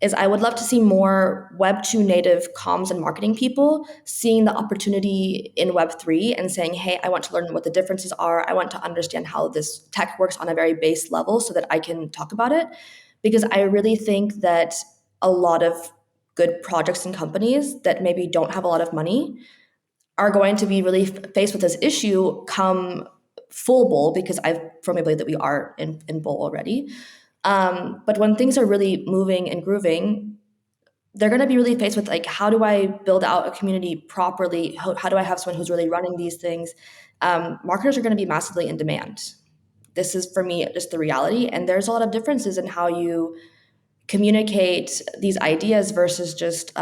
is I would love to see more Web2 native comms and marketing people seeing the opportunity in Web3 and saying, hey, I want to learn what the differences are. I want to understand how this tech works on a very base level so that I can talk about it. Because I really think that a lot of good projects and companies that maybe don't have a lot of money are going to be really faced with this issue come full bowl, because I firmly believe that we are in bowl already. But when things are really moving and grooving, they're going to be really faced with like, how do I build out a community properly? How do I have someone who's really running these things? Marketers are going to be massively in demand. This is, for me, just the reality. And there's a lot of differences in how you communicate these ideas versus just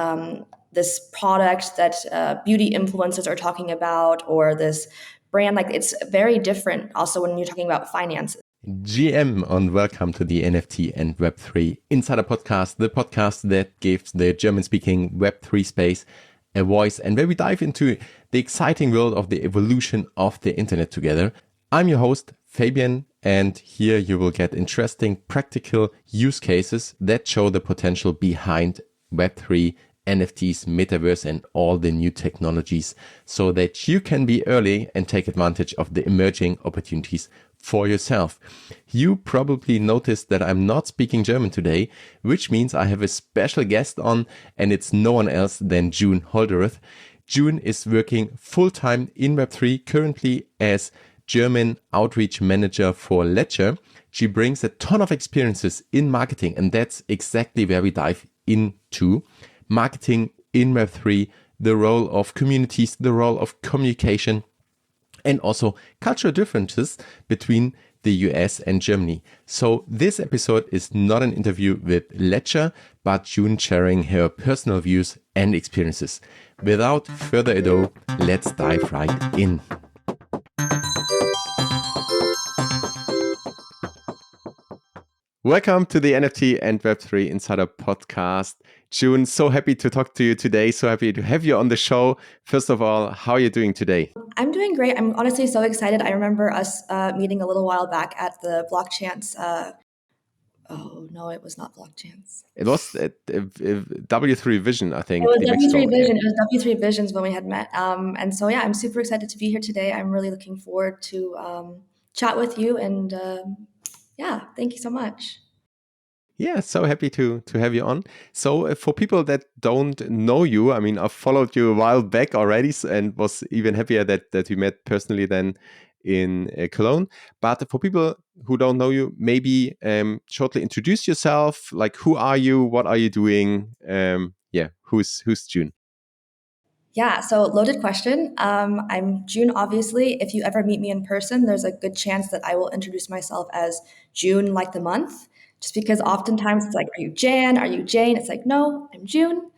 this product that beauty influencers are talking about, or this brand. Like, it's very different also when you're talking about finances. GM and welcome to the NFT and Web3 Insider Podcast, the podcast that gives the German-speaking Web3 space a voice and where we dive into the exciting world of the evolution of the internet together. I'm your host, Fabian, and here you will get interesting practical use cases that show the potential behind Web3, NFTs, metaverse, and all the new technologies so that you can be early and take advantage of the emerging opportunities for yourself. You probably noticed that I'm not speaking German today, which means I have a special guest on, and it's no one else than June Holderith. June is working full-time in Web3 currently as German outreach manager for Ledger. She brings a ton of experiences in marketing, and that's exactly where we dive into. Marketing in Web3, the role of communities, the role of communication, and also cultural differences between the US and Germany. So this episode is not an interview with Ledger, but June sharing her personal views and experiences. Without further ado, let's dive right in. Welcome to the NFT and Web3 Insider Podcast. June, so happy to talk to you today. So happy to have you on the show. First of all, how are you doing today? I'm doing great. I'm honestly so excited. I remember us meeting a little while back at the Block Chance. Oh, no, it was not Block Chance. It was W3 Vision, I think. It was W3 Vision. Yeah. It was W3 Visions when we had met. And so, yeah, I'm super excited to be here today. I'm really looking forward to chat with you. And yeah, thank you so much. Yeah, so happy to have you on. So for people that don't know you, I mean, I've followed you a while back already and was even happier that we met personally then in Cologne. But for people who don't know you, maybe shortly introduce yourself. Like, who are you? What are you doing? Who's June? Yeah, so loaded question. I'm June, obviously. If you ever meet me in person, there's a good chance that I will introduce myself as June, like the month, just because oftentimes it's like, are you Jan? Are you Jane? It's like, no, I'm June.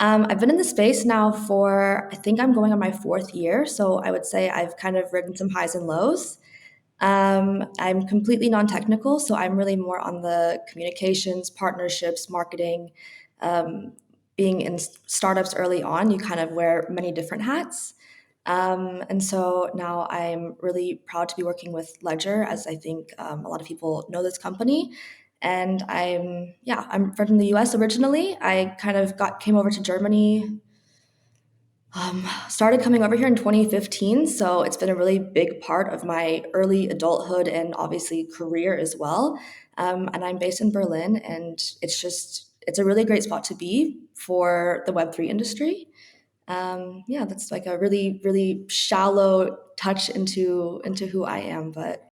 I've been in the space now for, I think I'm going on my 4th year. So I would say I've kind of ridden some highs and lows. I'm completely non-technical, so I'm really more on the communications, partnerships, marketing. Being in startups early on, you kind of wear many different hats. And so now I'm really proud to be working with Ledger, as I think a lot of people know this company. And I'm from the US originally. I kind of came over to Germany, started coming over here in 2015. So it's been a really big part of my early adulthood and obviously career as well. And I'm based in Berlin, and it's a really great spot to be for the Web3 industry. That's like a really, really shallow touch into who I am, but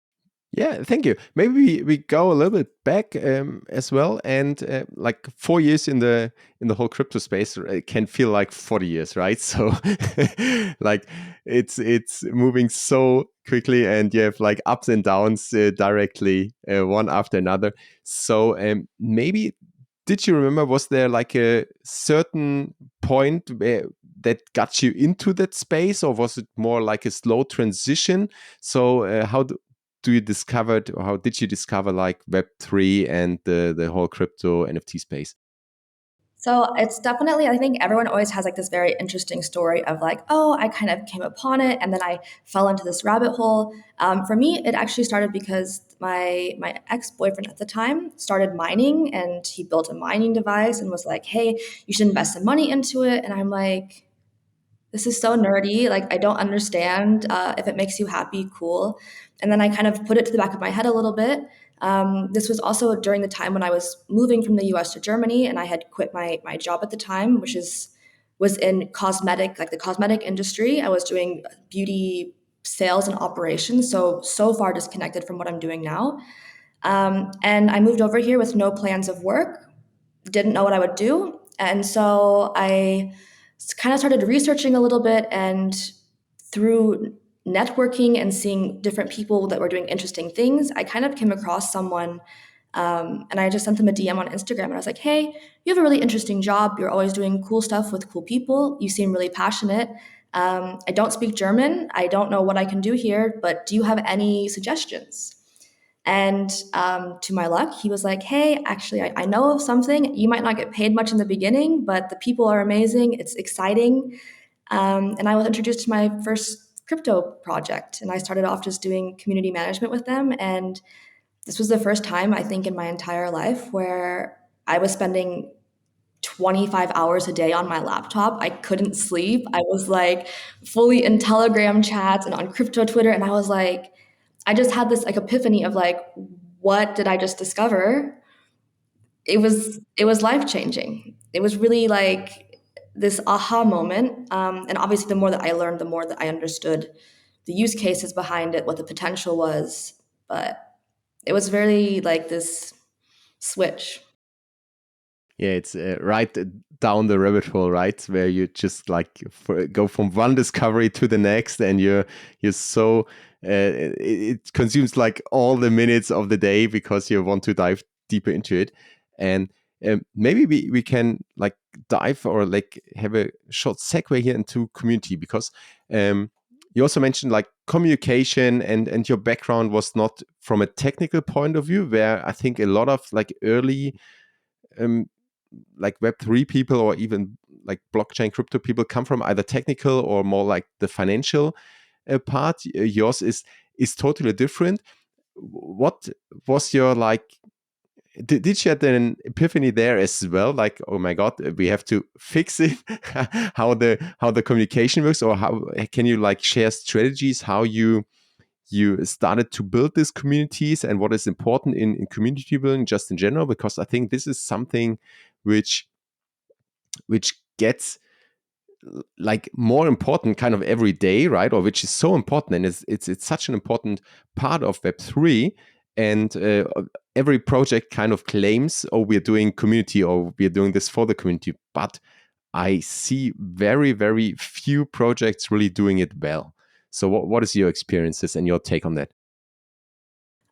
Yeah, thank you. Maybe we go a little bit back as well, and like 4 years in the whole crypto space can feel like 40 years, right? So like it's moving so quickly, and you have like ups and downs directly one after another. So maybe did you remember? Was there like a certain point that got you into that space, or was it more like a slow transition? So how do you discovered, or how did you discover like Web3 and the whole crypto NFT space? So it's definitely, I think everyone always has like this very interesting story of like, oh, I kind of came upon it and then I fell into this rabbit hole. For me, it actually started because my ex-boyfriend at the time started mining, and he built a mining device and was like, hey, you should invest some money into it. And I'm like, this is so nerdy. Like, I don't understand. If it makes you happy, cool. And then I kind of put it to the back of my head a little bit. This was also during the time when I was moving from the US to Germany, and I had quit my job at the time, which was in cosmetic, like the cosmetic industry. I was doing beauty sales and operations, so far disconnected from what I'm doing now. And I moved over here with no plans of work, didn't know what I would do. And so I kind of started researching a little bit, and through networking and seeing different people that were doing interesting things, I kind of came across someone, and I just sent them a DM on Instagram, and I was like, hey, you have a really interesting job. You're always doing cool stuff with cool people. You seem really passionate. I don't speak German. I don't know what I can do here, but do you have any suggestions? And to my luck, he was like, hey, actually, I know of something. You might not get paid much in the beginning, but the people are amazing. It's exciting. And I was introduced to my first crypto project. And I started off just doing community management with them. And this was the first time, I think, in my entire life where I was spending 25 hours a day on my laptop. I couldn't sleep. I was like fully in Telegram chats and on crypto Twitter. And I was like, I just had this like epiphany of like, what did I just discover? It was life changing. It was really like this aha moment. And obviously, the more that I learned, the more that I understood the use cases behind it, what the potential was. But it was very like this switch. Yeah, it's right down the rabbit hole, right, where you just like go from one discovery to the next, and you're so it consumes like all the minutes of the day because you want to dive deeper into it. And maybe we can like dive or like have a short segue here into community, because you also mentioned like communication, and your background was not from a technical point of view, where I think a lot of like early um, like Web3 people, or even like blockchain crypto people, come from either technical or more like the financial part. Yours is totally different. What was your like? Did you have an epiphany there as well? Like, oh my God, we have to fix it. how the communication works, or how can you like share strategies how you started to build these communities, and what is important in community building just in general? Because I think this is something which gets like more important kind of every day, right? Or which is so important, and it's such an important part of Web3. And every project kind of claims, oh, we're doing community, or we're doing this for the community. But I see very, very few projects really doing it well. So what is your experiences and your take on that?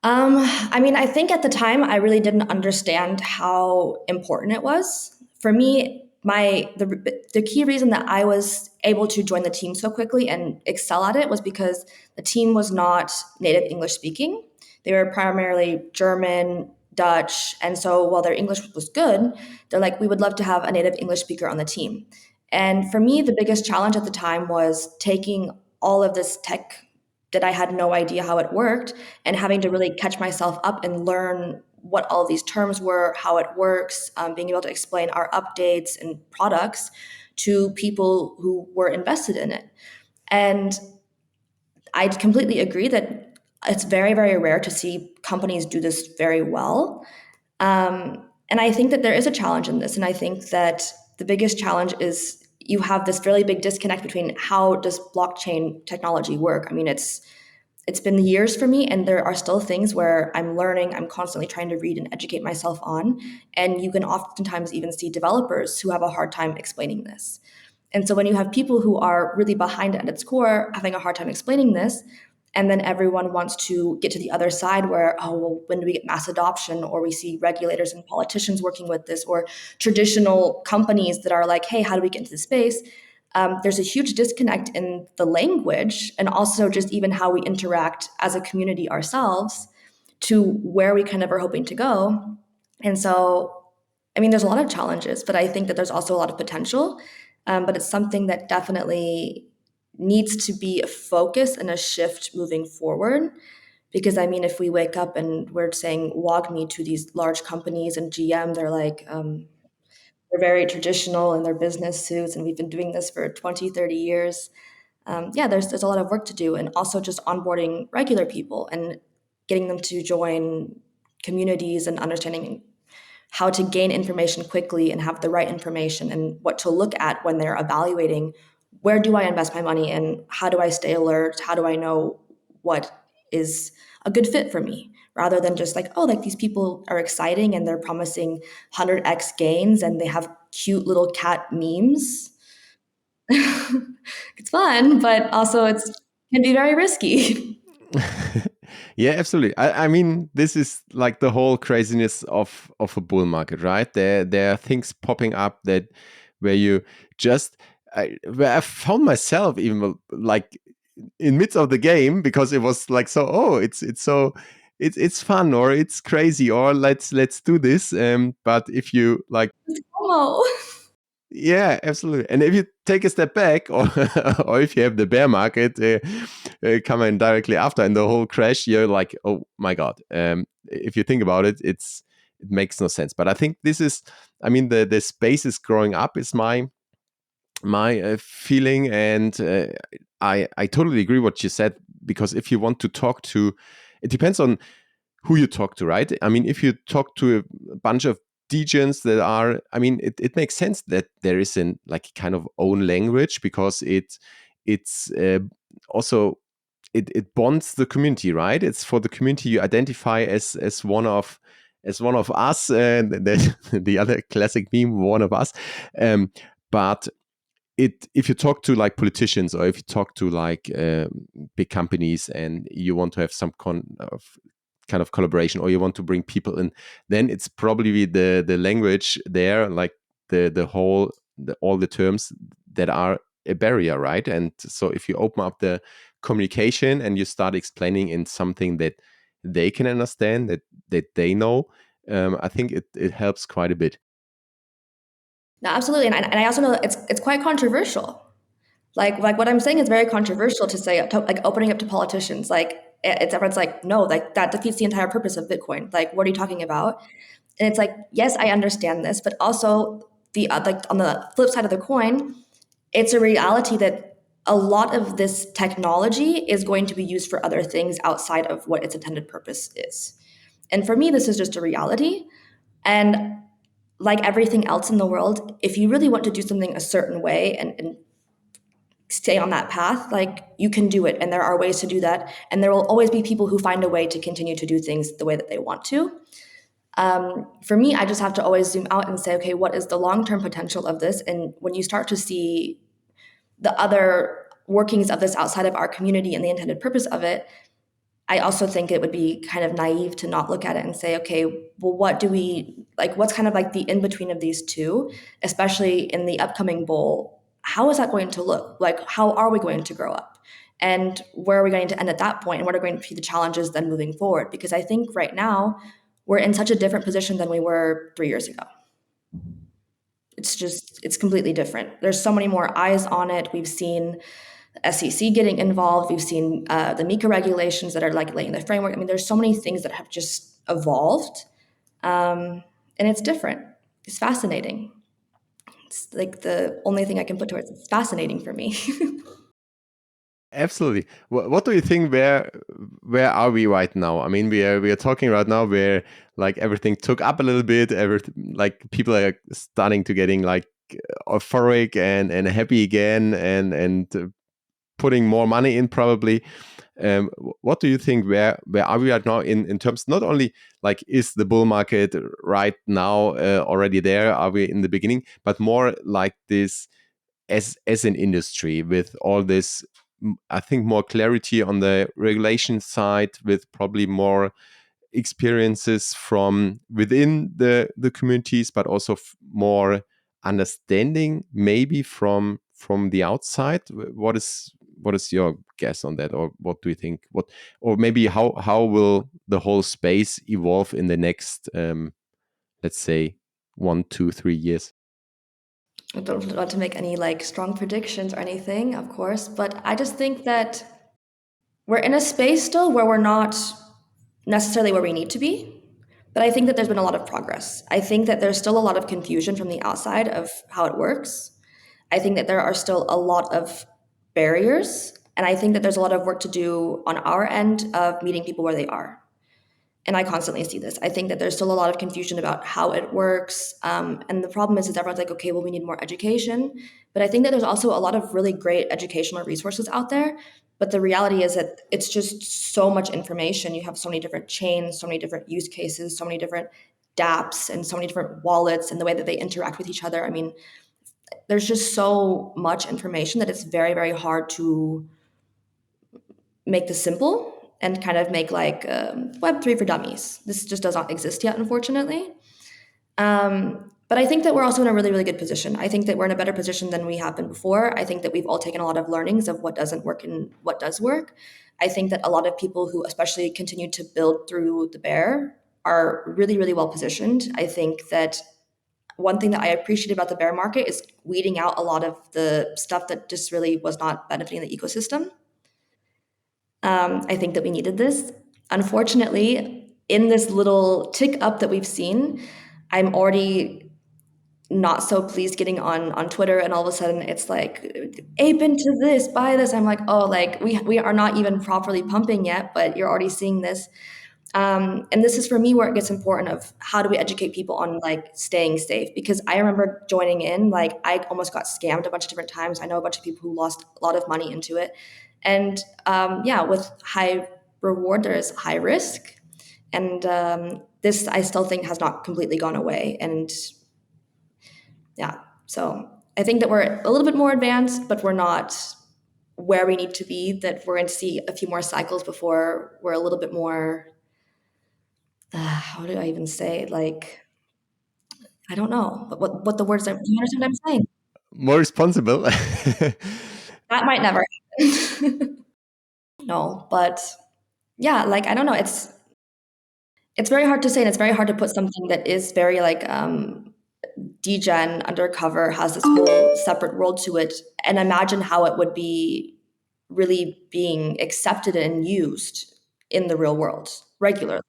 I mean, I think at the time I really didn't understand how important it was. For me, the key reason that I was able to join the team so quickly and excel at it was because the team was not native English speaking. They were primarily German, Dutch, and so while their English was good, they're like, we would love to have a native English speaker on the team. And for me, the biggest challenge at the time was taking all of this tech that I had no idea how it worked, and having to really catch myself up and learn what all of these terms were, how it works, being able to explain our updates and products to people who were invested in it. And I completely agree that it's very, very rare to see companies do this very well. And I think that there is a challenge in this. And I think that the biggest challenge is you have this really big disconnect between how does blockchain technology work. I mean, it's been years for me, and there are still things where I'm learning. I'm constantly trying to read and educate myself on. And you can oftentimes even see developers who have a hard time explaining this. And so when you have people who are really behind it at its core, having a hard time explaining this, and then everyone wants to get to the other side where, oh, well, when do we get mass adoption? Or we see regulators and politicians working with this, or traditional companies that are like, hey, how do we get into the space? There's a huge disconnect in the language, and also just even how we interact as a community ourselves to where we kind of are hoping to go. And so I mean, there's a lot of challenges, but I think that there's also a lot of potential. But it's something that definitely needs to be a focus and a shift moving forward. Because I mean, if we wake up and we're saying "wog me" to these large companies and GM, they're like, they're very traditional in their business suits, and we've been doing this for 20, 30 years. Yeah, there's a lot of work to do, and also just onboarding regular people and getting them to join communities and understanding how to gain information quickly and have the right information and what to look at when they're evaluating where do I invest my money and how do I stay alert? How do I know what is a good fit for me? Rather than just like, oh, like these people are exciting and they're promising 100x gains and they have cute little cat memes. It's fun, but also it's can be very risky. Yeah, absolutely. I mean, this is like the whole craziness of a bull market, right? There are things popping up that where you just where I found myself even like in midst of the game because it was like so it's so it's fun or it's crazy or let's do this. But if you like It's FOMO. yeah, absolutely. And if you take a step back, or or if you have the bear market coming directly after and the whole crash, you're like, oh my god. If you think about it, it makes no sense. But I think this is, I mean, the space is growing up. Is my feeling, and I totally agree what you said because if you want to talk to, it depends on who you talk to, right? I mean, if you talk to a bunch of degens that are, I mean, it makes sense that there is an like kind of own language because it's also it bonds the community, right? It's for the community you identify as one of us, and the other classic meme, one of us. But if you talk to like politicians or if you talk to like big companies and you want to have some kind of collaboration or you want to bring people in, then it's probably the language there, like the whole all the terms that are a barrier, right? And so if you open up the communication and you start explaining in something that they can understand, that they know, I think it helps quite a bit. No, absolutely, and I also know that it's quite controversial. Like what I'm saying is very controversial to say, like opening up to politicians. Like it's everyone's like, no, like that defeats the entire purpose of Bitcoin. Like, what are you talking about? And it's like, yes, I understand this, but also the like on the flip side of the coin, it's a reality that a lot of this technology is going to be used for other things outside of what its intended purpose is. And for me, this is just a reality. And like everything else in the world, if you really want to do something a certain way and stay on that path, like you can do it. And there are ways to do that. And there will always be people who find a way to continue to do things the way that they want to. For me, I just have to always zoom out and say, okay, what is the long-term potential of this? And when you start to see the other workings of this outside of our community and the intended purpose of it, I also think it would be kind of naive to not look at it and say, okay, well, what do we like? What's kind of like the in between of these two, especially in the upcoming bowl? How is that going to look? Like, how are we going to grow up? And where are we going to end at that point? And what are going to be the challenges then moving forward? Because I think right now we're in such a different position than we were 3 years ago. It's completely different. There's so many more eyes on it. We've seen SEC getting involved. We've seen the MiCA regulations that are like laying the framework. I mean, there's so many things that have just evolved, and it's different. It's fascinating. It's like the only thing I can put towards it's fascinating for me. Absolutely. What do you think? Where are we right now? I mean, we are talking right now where like everything took up a little bit. Everything like people are starting to getting like euphoric and happy again and putting more money in probably. What do you think? Where are we right now in terms not only like is the bull market right now already there? Are we in the beginning? But more like this as an industry with all this. I think more clarity on the regulation side with probably more experiences from within the communities, but also more understanding maybe from the outside. What is your guess on that, or what do you think? What or maybe how will the whole space evolve in the next let's say 1, 2, 3 years? I don't want to make any like strong predictions or anything, of course, but I just think that we're in a space still where we're not necessarily where we need to be. But I think that there's been a lot of progress. I think that there's still a lot of confusion from the outside of how it works. I think that there are still a lot of barriers. And I think that there's a lot of work to do on our end of meeting people where they are. And I constantly see this. I think that there's still a lot of confusion about how it works. And the problem is everyone's like, okay, well, we need more education. But I think that there's also a lot of really great educational resources out there. But the reality is that it's just so much information. You have so many different chains, so many different use cases, so many different dApps, and so many different wallets and the way that they interact with each other. I mean, there's just so much information that it's very, very hard to make this simple and kind of make like Web3 for dummies. This just does not exist yet, unfortunately. But I think that we're also in a really, really good position. I think that we're in a better position than we have been before. I think that we've all taken a lot of learnings of what doesn't work and what does work. I think that a lot of people who especially continue to build through the bear are really, really well positioned. I think that one thing that I appreciate about the bear market is weeding out a lot of the stuff that just really was not benefiting the ecosystem. I think that we needed this. Unfortunately, in this little tick up that we've seen, I'm already not so pleased getting on Twitter, and all of a sudden it's like ape into this, buy this. I'm like, oh, like we are not even properly pumping yet, but you're already seeing this. And this is for me where it gets important of how do we educate people on like staying safe, because I remember joining in, like I almost got scammed a bunch of different times. I know a bunch of people who lost a lot of money into it. And yeah, with high reward, there is high risk. And this I still think has not completely gone away. And yeah, so I think that we're a little bit more advanced, but we're not where we need to be, that we're going to see a few more cycles before we're a little bit more how do I even say? Like, I don't know, but what the words are. Do you understand what I'm saying? More responsible. That might never happen. No, but yeah, like I don't know. It's very hard to say, and it's very hard to put something that is very like degen undercover, has this whole separate world to it, and imagine how it would be really being accepted and used in the real world regularly.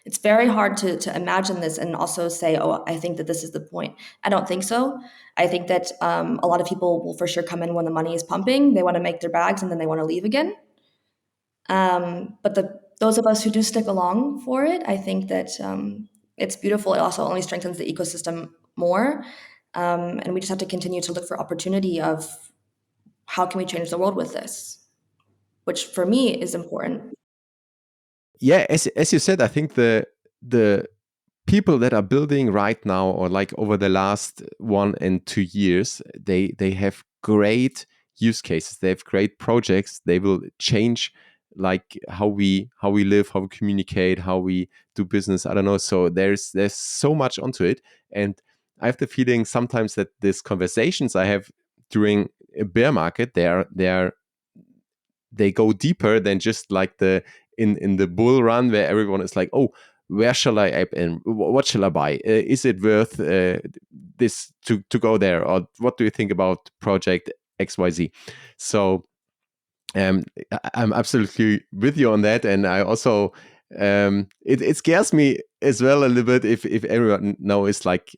It's very hard to imagine this and also say, oh, I think that this is the point. I don't think so. I think that a lot of people will for sure come in when the money is pumping. They want to make their bags and then they want to leave again. But those of us who do stick along for it, I think that it's beautiful. It also only strengthens the ecosystem more. And we just have to continue to look for opportunity of how can we change the world with this, which for me is important. Yeah, as you said, I think the people that are building right now, or like over the last 1 and 2 years, they have great use cases. They have great projects. They will change like how we live, how we communicate, how we do business. I don't know. So there's so much onto it, and I have the feeling sometimes that these conversations I have during a bear market, they go deeper than just like the in the bull run where everyone is like, oh, where shall I app in? What shall I buy? Is it worth this to go there? Or what do you think about project XYZ? So I'm absolutely with you on that, and I also it scares me as well a little bit if everyone now is like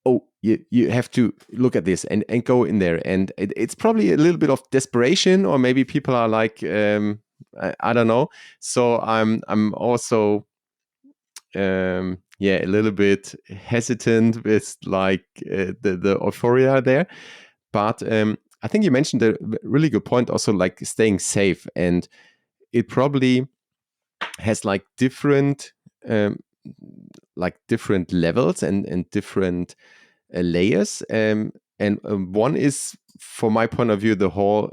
oh, you have to look at this and go in there. And it's probably a little bit of desperation, or maybe people are like, I don't know. So I'm also, yeah, a little bit hesitant with like the euphoria there. But I think you mentioned a really good point also, like staying safe. And it probably has um, like different levels and different layers. And one is, from my point of view, the whole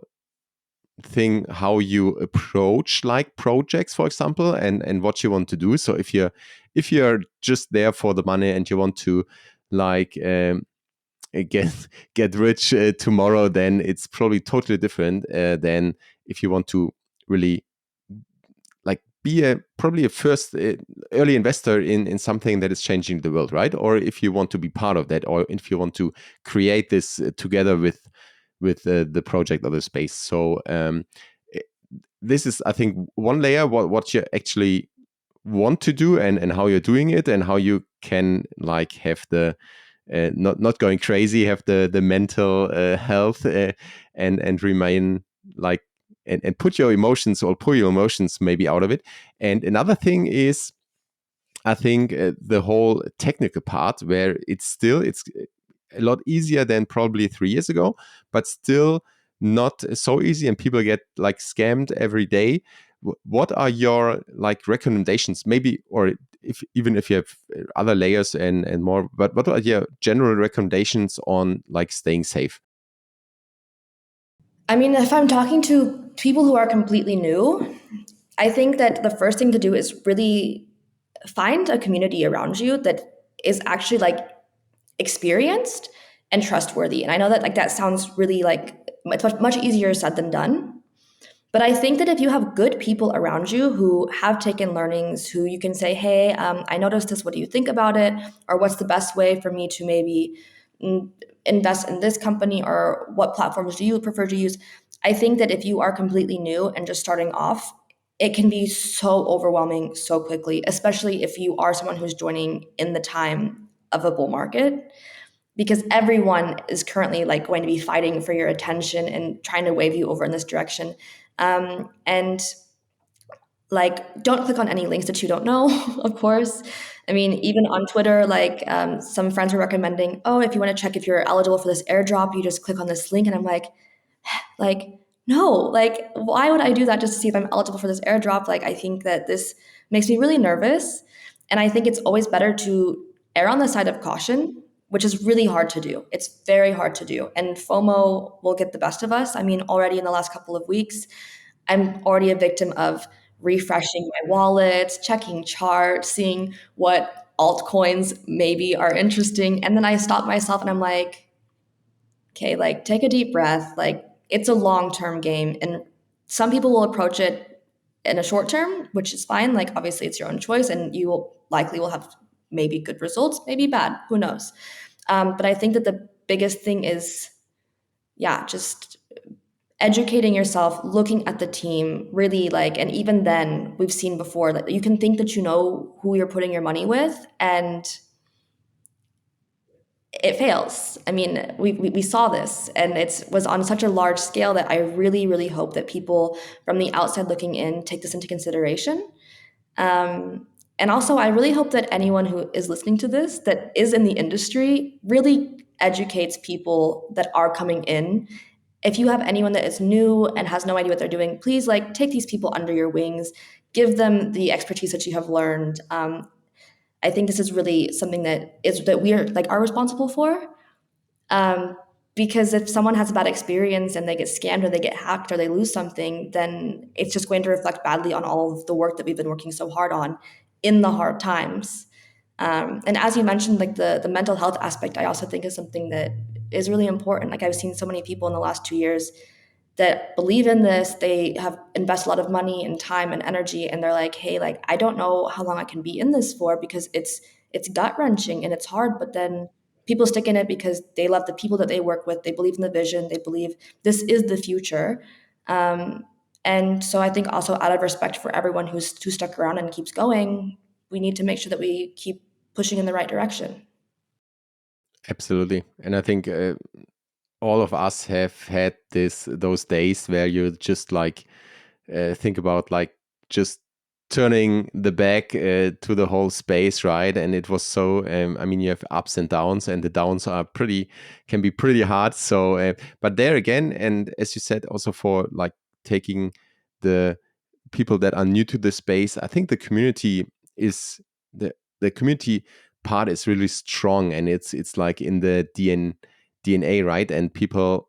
thing, how you approach like projects, for example, and what you want to do. So if you're just there for the money and you want to like get rich tomorrow, then it's probably totally different than if you want to really like be probably a first early investor in something that is changing the world, right? Or if you want to be part of that, or if you want to create this together with the project or the space. So eh, this is, I think, one layer, what you actually want to do, and how you're doing it, and how you can like have the not going crazy, have the mental health, and remain like, and put your emotions, or pull your emotions maybe out of it. And another thing is, I think, the whole technical part, where it's a lot easier than probably 3 years ago, but still not so easy, and people get like scammed every day. What are your like recommendations, maybe, or even if you have other layers and more, but what are your general recommendations on like staying safe? I mean, if I'm talking to people who are completely new, I think that the first thing to do is really find a community around you that is actually like experienced and trustworthy. And I know that like that sounds really like it's much easier said than done. But I think that if you have good people around you who have taken learnings, who you can say, hey, I noticed this, what do you think about it? Or what's the best way for me to maybe mm, invest in this company? Or what platforms do you prefer to use? I think that if you are completely new and just starting off, it can be so overwhelming so quickly, especially if you are someone who's joining in the time of a bull market, because everyone is currently like going to be fighting for your attention and trying to wave you over in this direction. And like, don't click on any links that you don't know, of course. I mean, even on Twitter, like some friends were recommending, oh, if you want to check if you're eligible for this airdrop, you just click on this link. And I'm like, no, like, why would I do that just to see if I'm eligible for this airdrop? Like, I think that this makes me really nervous. And I think it's always better to err on the side of caution, which is really hard to do. It's very hard to do. And FOMO will get the best of us. I mean, already in the last couple of weeks, I'm already a victim of refreshing my wallet, checking charts, seeing what altcoins maybe are interesting. And then I stop myself and I'm like, okay, like take a deep breath. Like it's a long term game. And some people will approach it in a short term, which is fine. Like obviously it's your own choice and you will likely will have maybe good results, maybe bad, who knows. But I think that the biggest thing is, yeah, just educating yourself, looking at the team, really like, and even then, we've seen before that you can think that you know who you're putting your money with, and it fails. I mean, we saw this, and it was on such a large scale that I really, really hope that people from the outside looking in take this into consideration. And also, I really hope that anyone who is listening to this that is in the industry really educates people that are coming in. If you have anyone that is new and has no idea what they're doing, please like take these people under your wings, give them the expertise that you have learned. I think this is really something that we are like are responsible for. Um, because if someone has a bad experience and they get scammed or they get hacked or they lose something, then it's just going to reflect badly on all of the work that we've been working so hard on in the hard times. And as you mentioned, like the mental health aspect, I also think is something that is really important. Like I've seen so many people in the last 2 years that believe in this. They have invested a lot of money and time and energy, and they're like, hey, like I don't know how long I can be in this for because it's gut wrenching and it's hard. But then people stick in it because they love the people that they work with. They believe in the vision. They believe this is the future. Um, and so I think also out of respect for everyone who's stuck around and keeps going, we need to make sure that we keep pushing in the right direction. Absolutely. And I think all of us have had those days where you just like think about like just turning the back to the whole space, right? And it was so I mean, you have ups and downs, and the downs are can be pretty hard. So but there again, and as you said, also for like taking the people that are new to the space, I think the community is the community part is really strong, and it's like in the DNA, right? And people,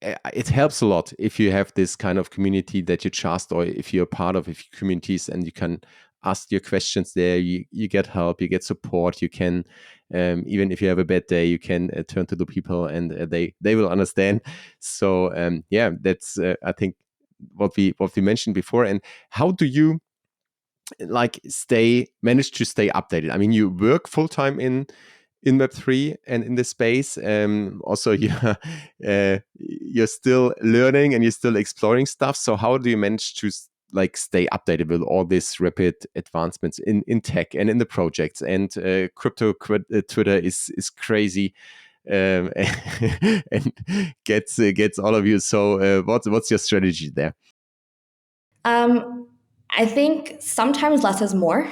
it helps a lot if you have this kind of community that you trust, or if you're part of a few communities and you can ask your questions there. You get help, you get support, you can even if you have a bad day, you can turn to the people, and they will understand. So yeah, that's I think what we mentioned before. And how do you like manage to stay updated? I mean, you work full time in Web3 and in this space. Also, you're still learning and you're still exploring stuff. So how do you manage to like stay updated with all these rapid advancements in tech and in the projects? And crypto Twitter is crazy. And gets all of you. So what's your strategy there? I think sometimes less is more,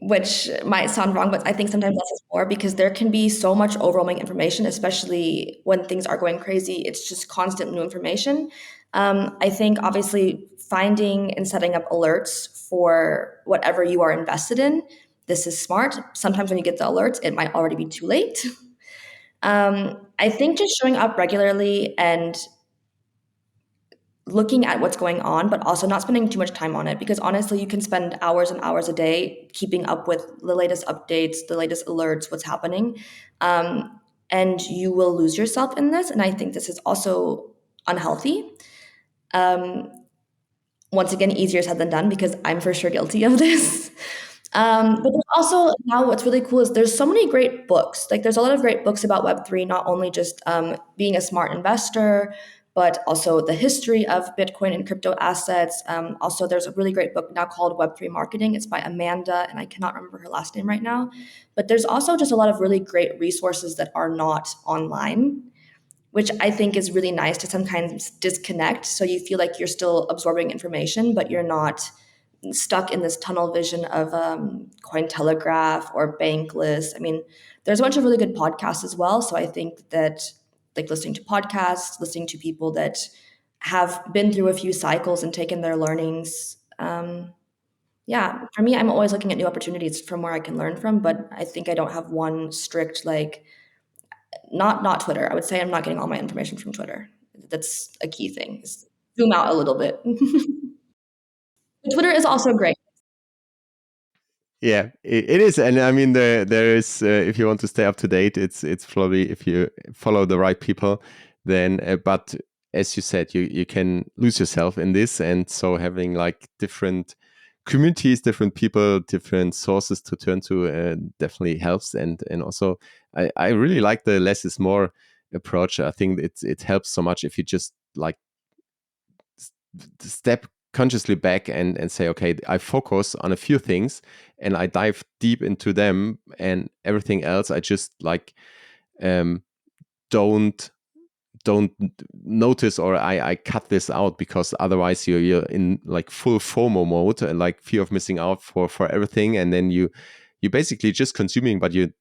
which might sound wrong, but I think sometimes less is more because there can be so much overwhelming information, especially when things are going crazy. It's just constant new information. I think obviously finding and setting up alerts for whatever you are invested in, this is smart. Sometimes when you get the alerts, it might already be too late. I think just showing up regularly and looking at what's going on, but also not spending too much time on it. Because honestly, you can spend hours and hours a day keeping up with the latest updates, the latest alerts, what's happening. And you will lose yourself in this. And I think this is also unhealthy. Um, Once again, easier said than done because I'm for sure guilty of this. But there's also now what's really cool is there's so many great books. Like there's a lot of great books about Web3, not only just being a smart investor, but also the history of Bitcoin and crypto assets. Also, there's a really great book now called Web3 Marketing. It's by Amanda, and I cannot remember her last name right now. But there's also just a lot of really great resources that are not online, which I think is really nice to sometimes disconnect. So you feel like you're still absorbing information, but you're not stuck in this tunnel vision of Cointelegraph or Bankless. I mean, there's a bunch of really good podcasts as well. So I think that like listening to podcasts, listening to people that have been through a few cycles and taken their learnings. Yeah, for me, I'm always looking at new opportunities from where I can learn from, but I think I don't have one strict like not Twitter. I would say I'm not getting all my information from Twitter. That's a key thing. Is zoom out a little bit. Twitter is also great. Yeah, it is, and I mean there is if you want to stay up to date, it's probably if you follow the right people, then but as you said, you can lose yourself in this, and so having like different communities, different people, different sources to turn to definitely helps, and also I really like the less is more approach. I think it helps so much if you just like step consciously back and say, okay, I focus on a few things and I dive deep into them, and everything else I just like um, don't don't notice, or I cut this out, because otherwise you're in like full FOMO mode and like fear of missing out for everything, and then you basically just consuming but you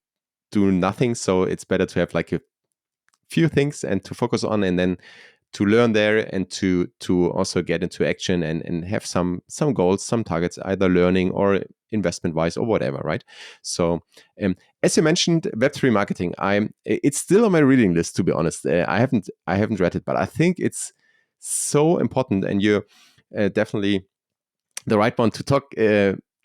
do nothing. So it's better to have like a few things and to focus on, and then to learn there, and to also get into action and have some goals, some targets, either learning or investment wise or whatever, right? So as you mentioned, Web3 marketing, it's still on my reading list, to be honest. I haven't read it, but I think it's so important, and you're definitely the right one to talk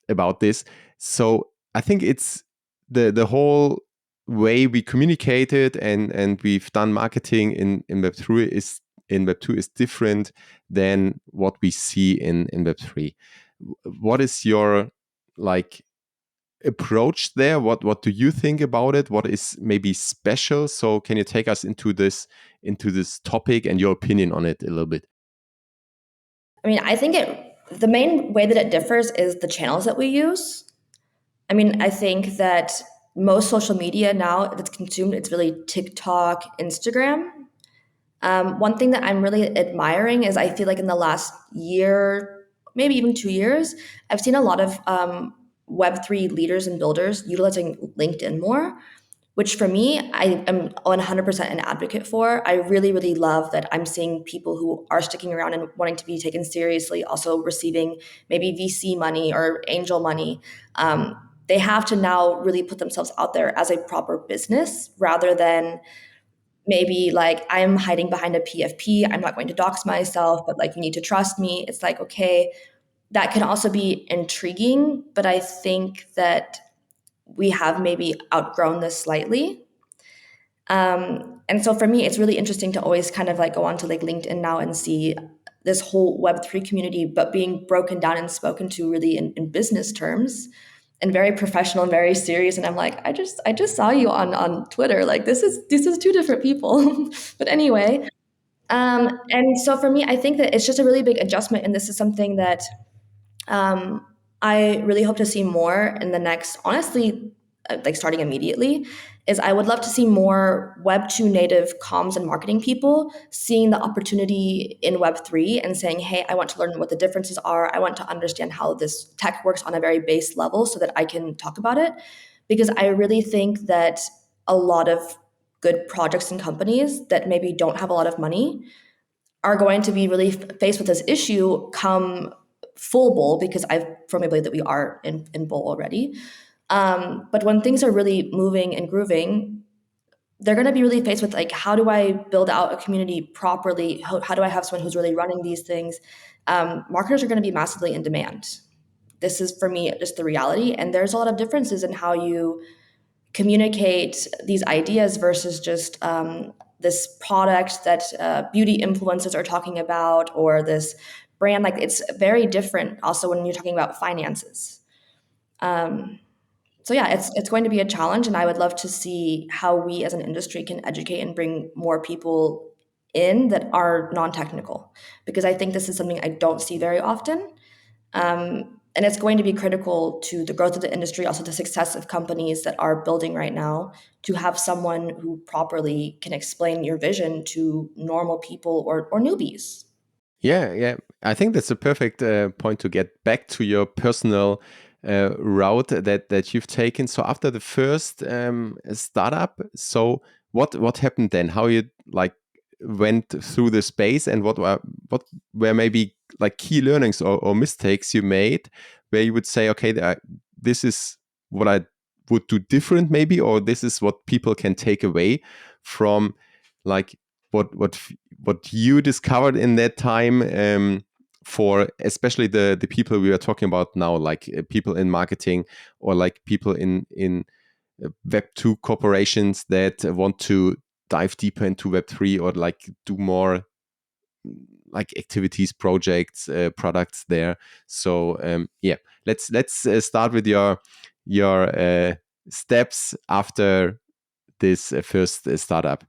about this. So I think it's the whole way we communicated and we've done marketing in Web2 is different than what we see in Web3. What is your like approach there? What do you think about it? What is maybe special? So can you take us into this topic and your opinion on it a little bit? I mean, I think the main way that it differs is the channels that we use. I mean, I think that most social media now that's consumed, it's really TikTok, Instagram. One thing that I'm really admiring is I feel like in the last year, maybe even 2 years, I've seen a lot of Web3 leaders and builders utilizing LinkedIn more, which for me, I am 100% an advocate for. I really, really love that I'm seeing people who are sticking around and wanting to be taken seriously, also receiving maybe VC money or angel money. They have to now really put themselves out there as a proper business rather than maybe like I'm hiding behind a PFP. I'm not going to dox myself, but like you need to trust me. It's like, okay, that can also be intriguing, but I think that we have maybe outgrown this slightly. And so for me, it's really interesting to always kind of like go onto like LinkedIn now and see this whole Web3 community, but being broken down and spoken to really in business terms and very professional and very serious. And I'm like, I just saw you on Twitter. Like this is two different people. But anyway, and so for me, I think that it's just a really big adjustment, and this is something that um, I really hope to see more in the next, honestly, like starting immediately, is I would love to see more Web2 native comms and marketing people seeing the opportunity in Web3 and saying, hey, I want to learn what the differences are. I want to understand how this tech works on a very base level so that I can talk about it. Because I really think that a lot of good projects and companies that maybe don't have a lot of money are going to be really faced with this issue come full bowl, because I firmly believe that we are in bowl already. But when things are really moving and grooving, they're going to be really faced with like, how do I build out a community properly? How do I have someone who's really running these things? Marketers are going to be massively in demand. This is for me just the reality, and there's a lot of differences in how you communicate these ideas versus just this product that beauty influencers are talking about, or this brand. Like it's very different also when you're talking about finances. um, so yeah, it's going to be a challenge, and I would love to see how we as an industry can educate and bring more people in that are non-technical, because I think this is something I don't see very often. And it's going to be critical to the growth of the industry, also the success of companies that are building right now, to have someone who properly can explain your vision to normal people or newbies. Yeah, yeah. I think that's a perfect point to get back to your personal route that you've taken. So after the first startup, so what happened then? How you like went through the space, and what were maybe like key learnings or mistakes you made, where you would say, okay, this is what I would do different, maybe, or this is what people can take away from like what you discovered in that time, for especially the people we are talking about now, like people in marketing, or like people in Web2 corporations that want to dive deeper into Web3, or like do more like activities, projects, products there. So yeah, let's start with your steps after this first startup.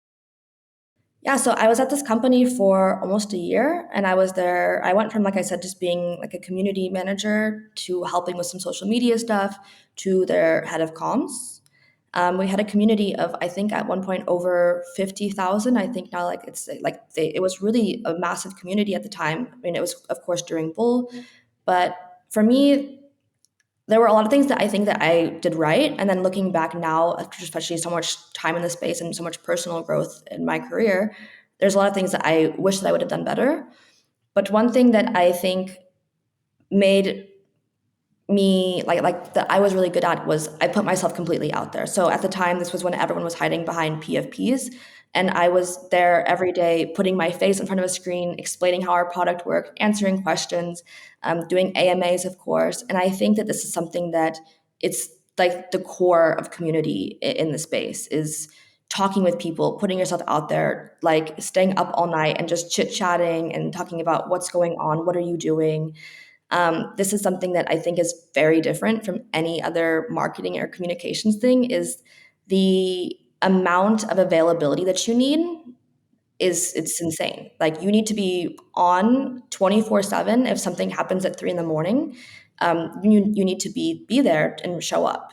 Yeah, so I was at this company for almost a year, and I was there. I went from, like I said, just being like a community manager to helping with some social media stuff to their head of comms. We had a community of, I think at one point, over 50,000. I think now, like it's like it was really a massive community at the time. I mean, it was of course during Bull, but for me, there were a lot of things that I think that I did right. And then looking back now, especially so much time in the space and so much personal growth in my career, there's a lot of things that I wish that I would have done better. But one thing that I think made me like that I was really good at was I put myself completely out there. So at the time, this was when everyone was hiding behind PFPs, and I was there every day putting my face in front of a screen, explaining how our product worked, answering questions, doing AMAs, of course. And I think that this is something that it's like the core of community in the space is talking with people, putting yourself out there, like staying up all night and just chit chatting and talking about what's going on, what are you doing. This is something that I think is very different from any other marketing or communications thing. Is the amount of availability that you need is it's insane. Like you need to be on 24/7. If something happens at 3 in the morning, you need to be there and show up,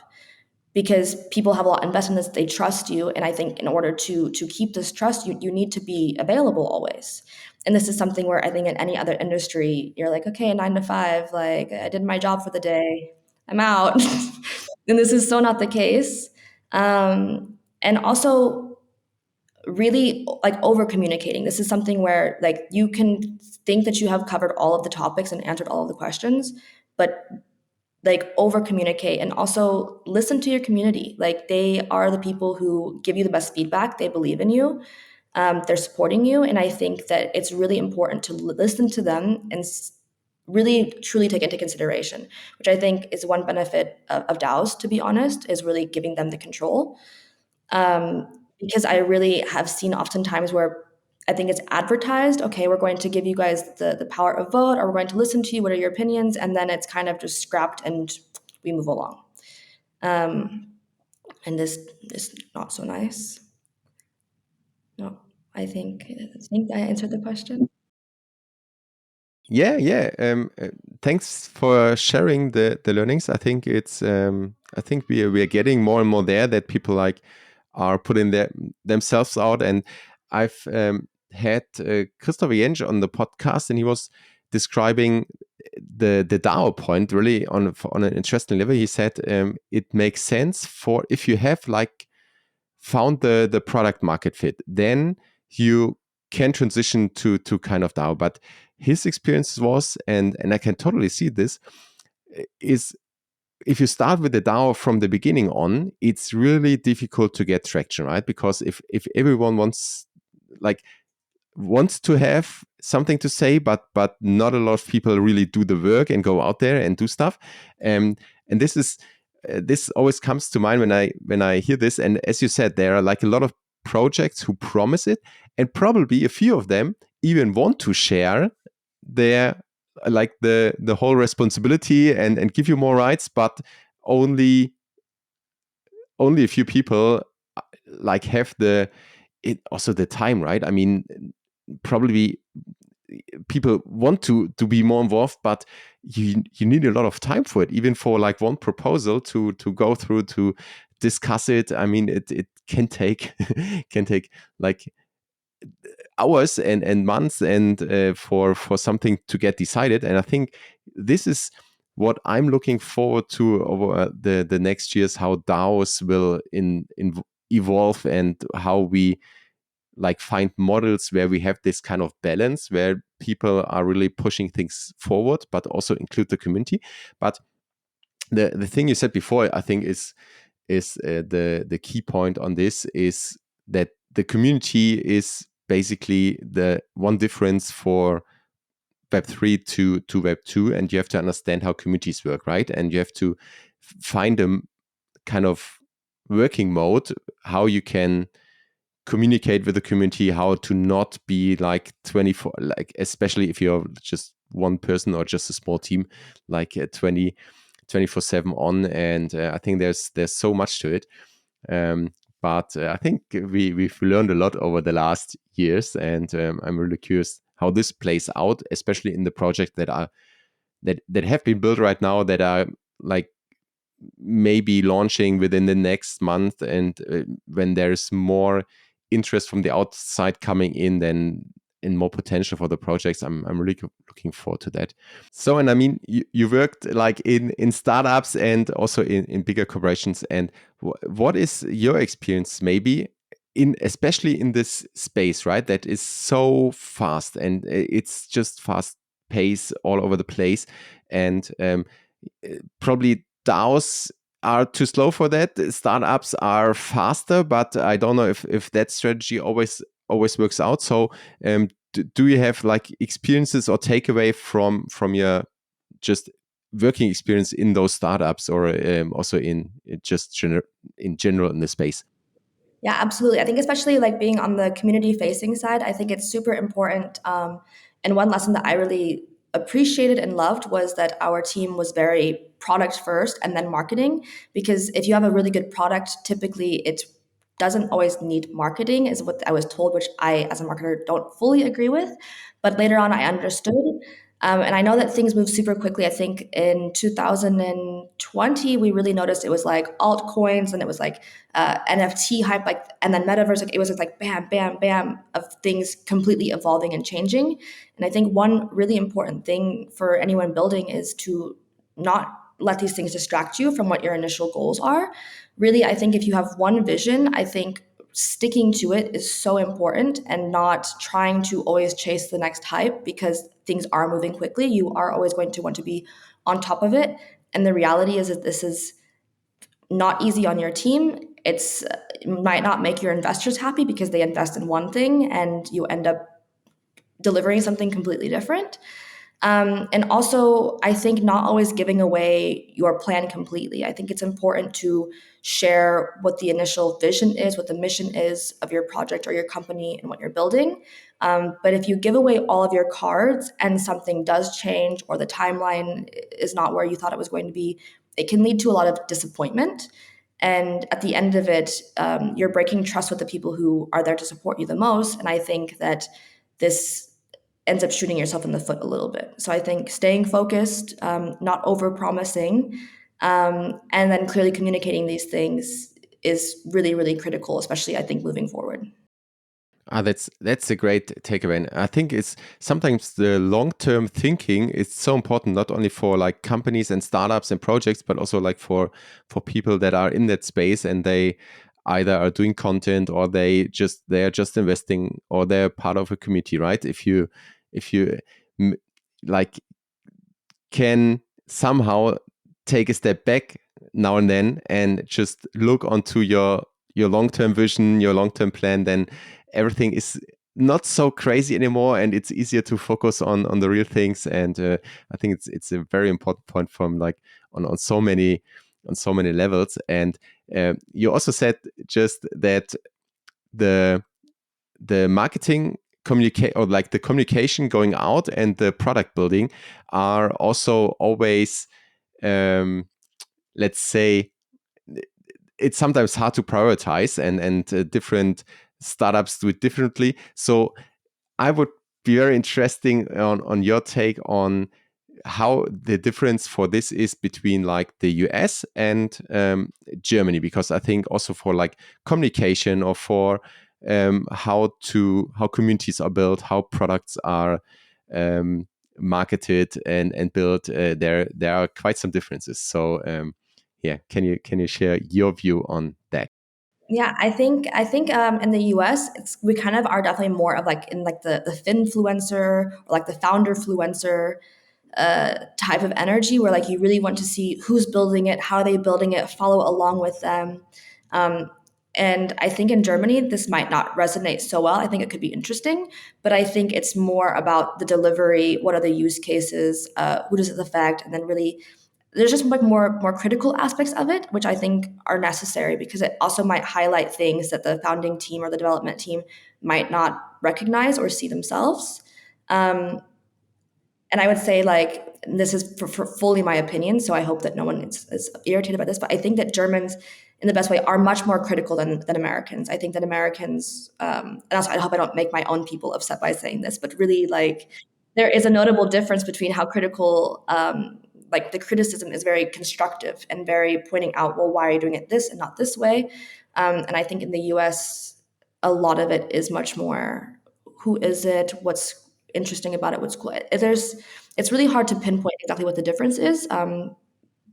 because people have a lot invested in this. They trust you, and I think in order to keep this trust, you need to be available always. And this is something where I think in any other industry, you're like, okay, 9 to 5, like I did my job for the day, I'm out. And this is so not the case. And also really like over communicating. This is something where like you can think that you have covered all of the topics and answered all of the questions, but like over communicate and also listen to your community. Like they are the people who give you the best feedback. They believe in you. They're supporting you. And I think that it's really important to listen to them and really truly take into consideration, which I think is one benefit of DAOs, to be honest, is really giving them the control. Because I really have seen oftentimes where I think it's advertised, okay, we're going to give you guys the power of vote, or we're going to listen to you, what are your opinions? And then it's kind of just scrapped and we move along. And this is not so nice. No, I think I answered the question. Yeah. Thanks for sharing the learnings. I think I think we are getting more and more there, that people like are putting themselves out. And I've had Christopher Jensch on the podcast, and he was describing the DAO point really on an interesting level. He said it makes sense for if you have like found the product market fit, then you can transition to kind of DAO. But his experience was, and I can totally see this, is if you start with the DAO from the beginning on, it's really difficult to get traction, right? Because if everyone wants to have something to say, but not a lot of people really do the work and go out there and do stuff. And this always comes to mind when I hear this. And as you said, there are like a lot of projects who promise it, and probably a few of them even want to share their like the whole responsibility and give you more rights, but only a few people like have also the time, right? I mean, probably people want to be more involved, but you need a lot of time for it, even for like one proposal to go through to discuss it. I mean, it can take can take like hours and months, and for something to get decided. And I think this is what I'm looking forward to over the next years, how DAOs will evolve, and how we like find models where we have this kind of balance, where people are really pushing things forward, but also include the community. But the thing you said before, I think is the key point on this, is that the community is basically the one difference for Web3 to Web2, and you have to understand how communities work, right? And you have to find a kind of working mode, how you can communicate with the community, how to not be like 24, like especially if you're just one person or just a small team, like 24/7 on. And I think there's so much to it. But I think we've learned a lot over the last years, and I'm really curious how this plays out, especially in the project that have been built right now, that are like maybe launching within the next month, and when there's more interest from the outside coming in, then in more potential for the projects. I'm really looking forward to that. So, and I mean, you worked like in startups and also in bigger corporations. And what is your experience maybe in, especially in this space, right? That is so fast, and it's just fast pace all over the place. And probably DAOs are too slow for that. Startups are faster, but I don't know if that strategy always works out. So do you have like experiences or takeaway from your just working experience in those startups, or also in just in general in the space? Yeah, absolutely. I think especially like being on the community facing side, I think it's super important. And one lesson that I really appreciated and loved was that our team was very product first and then marketing. Because if you have a really good product, typically it doesn't always need marketing, is what I was told, which I, as a marketer, don't fully agree with. But later on, I understood. And I know that things move super quickly. I think in 2020, we really noticed it was like altcoins, and it was like NFT hype, like, and then metaverse. Like it was just like bam, bam, bam of things completely evolving and changing. And I think one really important thing for anyone building is to not let these things distract you from what your initial goals are. Really, I think if you have one vision, I think sticking to it is so important, and not trying to always chase the next hype, because things are moving quickly. You are always going to want to be on top of it. And the reality is that this is not easy on your team. It might not make your investors happy because they invest in one thing and you end up delivering something completely different. And also, I think not always giving away your plan completely. I think it's important to share what the initial vision is, what the mission is of your project or your company and what you're building. But if you give away all of your cards and something does change or the timeline is not where you thought it was going to be, it can lead to a lot of disappointment. And at the end of it, you're breaking trust with the people who are there to support you the most. And I think that this ends up shooting yourself in the foot a little bit. So I think staying focused, not over promising, and then clearly communicating these things is really, really critical, especially I think moving forward. That's a great takeaway. And I think it's sometimes the long-term thinking is so important, not only for like companies and startups and projects, but also like for people that are in that space and they either are doing content or they are just investing or they're part of a community, right? If you like can somehow take a step back now and then and just look onto your long-term vision, your long-term plan, then everything is not so crazy anymore and it's easier to focus on the real things. And I think it's a very important point from like on so many levels. And you also said just that the marketing communicate or like the communication going out and the product building are also always let's say it's sometimes hard to prioritize and different startups do it differently. So I would be very interesting on your take on how the difference for this is between like the US and Germany, because I think also for like communication or for how communities are built, how products are marketed and built, there are quite some differences. So yeah, can you share your view on that? Yeah, I think in the US, we kind of are definitely more of like in like the finfluencer or like the founder fluencer type of energy where like you really want to see who's building it, how are they building it, follow along with them. Um, and I think in Germany, this might not resonate so well. I think it could be interesting, but I think it's more about the delivery, what are the use cases, who does it affect, and then really there's just like more critical aspects of it, which I think are necessary because it also might highlight things that the founding team or the development team might not recognize or see themselves. Um, and I would say like this is for fully my opinion, so I hope that no one is irritated by this. But I think that Germans, in the best way, are much more critical than Americans. I think that Americans, and also I hope I don't make my own people upset by saying this, but really like there is a notable difference between how critical, like the criticism is very constructive and very pointing out, well, why are you doing it this and not this way? And I think in the U.S. a lot of it is much more, who is it? What's interesting about it? What's cool? It's really hard to pinpoint exactly what the difference is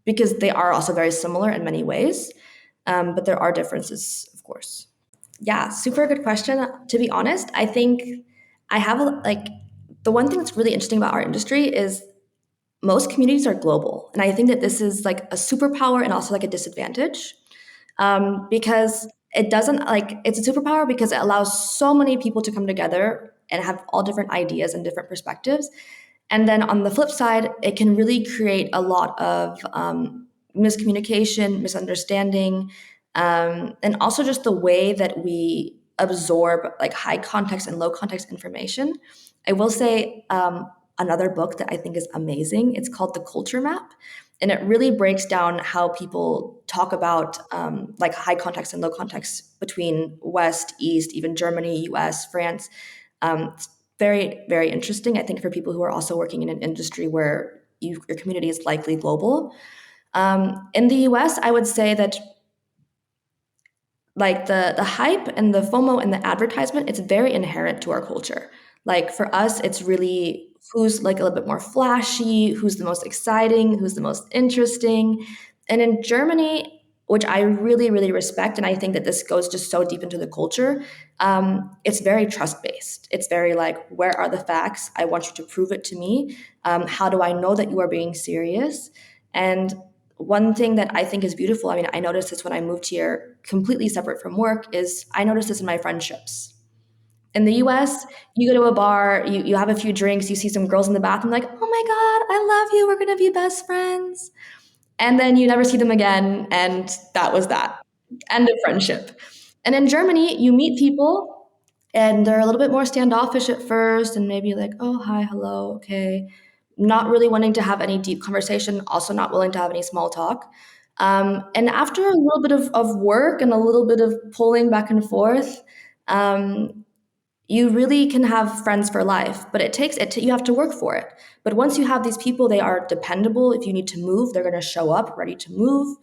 because they are also very similar in many ways, but there are differences, of course. Yeah, super good question. To be honest, I think I have like the one thing that's really interesting about our industry is most communities are global, and I think that this is like a superpower and also like a disadvantage because it doesn't like it's a superpower because it allows so many people to come together and have all different ideas and different perspectives. And then on the flip side, it can really create a lot of miscommunication, misunderstanding, and also just the way that we absorb like high context and low context information. I will say another book that I think is amazing. It's called The Culture Map. And it really breaks down how people talk about like high context and low context between West, East, even Germany, US, France. It's very, very interesting, I think, for people who are also working in an industry where your community is likely global. In the US, I would say that like the hype and the FOMO and the advertisement, it's very inherent to our culture. Like for us, it's really who's like a little bit more flashy, who's the most exciting, who's the most interesting. And in Germany, which I really, really respect, and I think that this goes just so deep into the culture, it's very trust based. It's very like, where are the facts? I want you to prove it to me. How do I know that you are being serious? And one thing that I think is beautiful, I mean, I noticed this when I moved here completely separate from work, is I noticed this in my friendships. In the US, you go to a bar, you have a few drinks, you see some girls in the bathroom, like, oh my God, I love you, we're gonna be best friends. And then you never see them again, and that was that. End of friendship. And in Germany, you meet people and they're a little bit more standoffish at first and maybe like, oh, hi, hello, okay. Not really wanting to have any deep conversation, also not willing to have any small talk. And after a little bit of work and a little bit of pulling back and forth, um, you really can have friends for life, but it takes it. You have to work for it. But once you have these people, they are dependable. If you need to move, they're going to show up ready to move.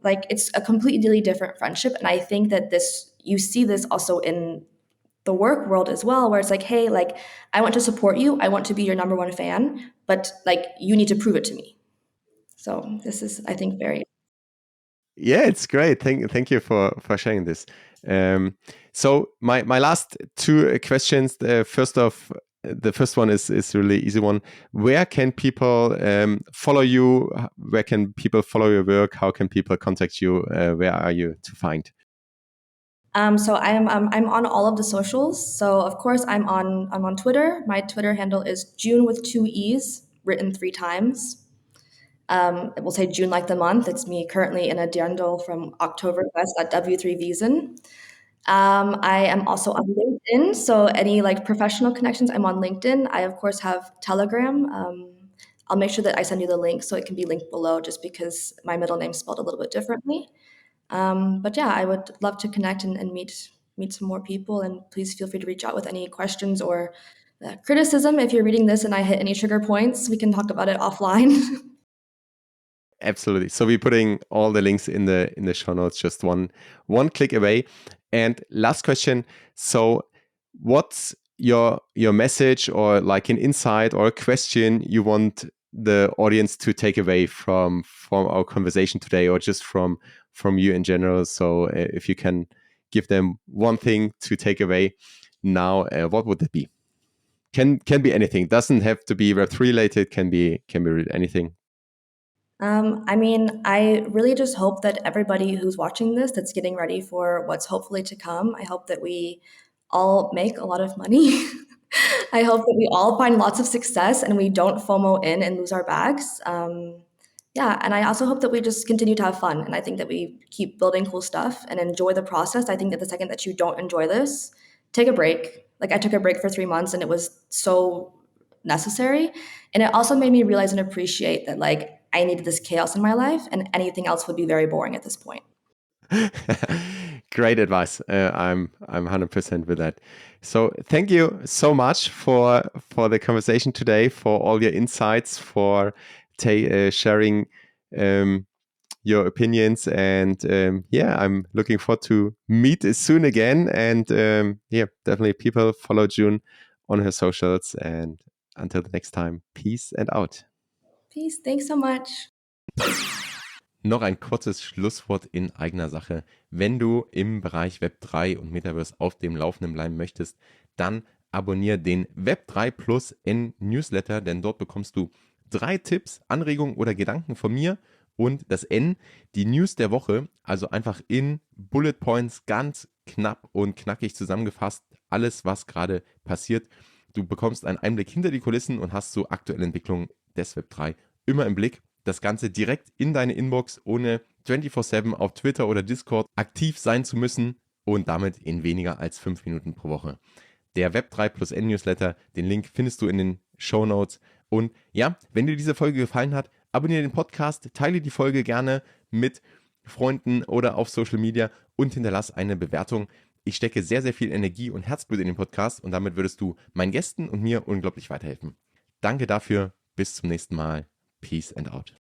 Like it's a completely different friendship, and I think that this you see this also in the work world as well, where it's like, hey, like I want to support you, I want to be your number one fan, but like you need to prove it to me. So this is, I think, very Yeah, it's great. Thank you for sharing this. So my last two questions. The first one is really easy one. Where can people follow you? Where can people follow your work? How can people contact you? Where are you to find? So I'm on all of the socials. So of course I'm on Twitter. My Twitter handle is June with two E's, written 3 times. It will say June like the month. It's me currently in a dirndl from Oktoberfest at W3 Wiesen. I am also on LinkedIn. So any like professional connections, I'm on LinkedIn. I of course have Telegram. I'll make sure that I send you the link so it can be linked below, just because my middle name's spelled a little bit differently. But yeah, I would love to connect and meet some more people. And please feel free to reach out with any questions or criticism. If you're reading this and I hit any trigger points, we can talk about it offline. Absolutely. So we're putting all the links in the show notes, just one click away. And last question. So what's your message or like an insight or a question you want the audience to take away from our conversation today, or just from you in general? So if you can give them one thing to take away now, what would it be? Can be anything. Doesn't have to be Web3 related. Can be anything. I mean, I really just hope that everybody who's watching this, that's getting ready for what's hopefully to come, I hope that we all make a lot of money. I hope that we all find lots of success and we don't FOMO in and lose our bags. Yeah, and I also hope that we just continue to have fun. And I think that we keep building cool stuff and enjoy the process. I think that the second that you don't enjoy this, take a break. Like I took a break for 3 months and it was so necessary. And it also made me realize and appreciate that like I needed this chaos in my life and anything else would be very boring at this point. Great advice. I'm 100% with that. So thank you so much for the conversation today, for all your insights, for sharing your opinions, and yeah, I'm looking forward to meet soon again. And yeah, definitely people follow June on her socials. And until the next time, peace and out. Peace. Thanks so much. Noch ein kurzes Schlusswort in eigener Sache. Wenn du im Bereich Web3 und Metaverse auf dem Laufenden bleiben möchtest, dann abonniere den Web3 Plus N Newsletter, denn dort bekommst du 3 Tipps, Anregungen oder Gedanken von mir und das N, die News der Woche, also einfach in Bullet Points ganz knapp und knackig zusammengefasst, alles, was gerade passiert. Du bekommst einen Einblick hinter die Kulissen und hast so aktuelle Entwicklungen des Web3 immer im Blick. Das Ganze direkt in deine Inbox, ohne 24/7 auf Twitter oder Discord aktiv sein zu müssen und damit in weniger als 5 Minuten pro Woche. Der Web3 Plus N Newsletter, den Link findest du in den Shownotes. Und ja, wenn dir diese Folge gefallen hat, abonniere den Podcast, teile die Folge gerne mit Freunden oder auf Social Media und hinterlass eine Bewertung. Ich stecke sehr, sehr viel Energie und Herzblut in den Podcast und damit würdest du meinen Gästen und mir unglaublich weiterhelfen. Danke dafür, bis zum nächsten Mal. Peace and out.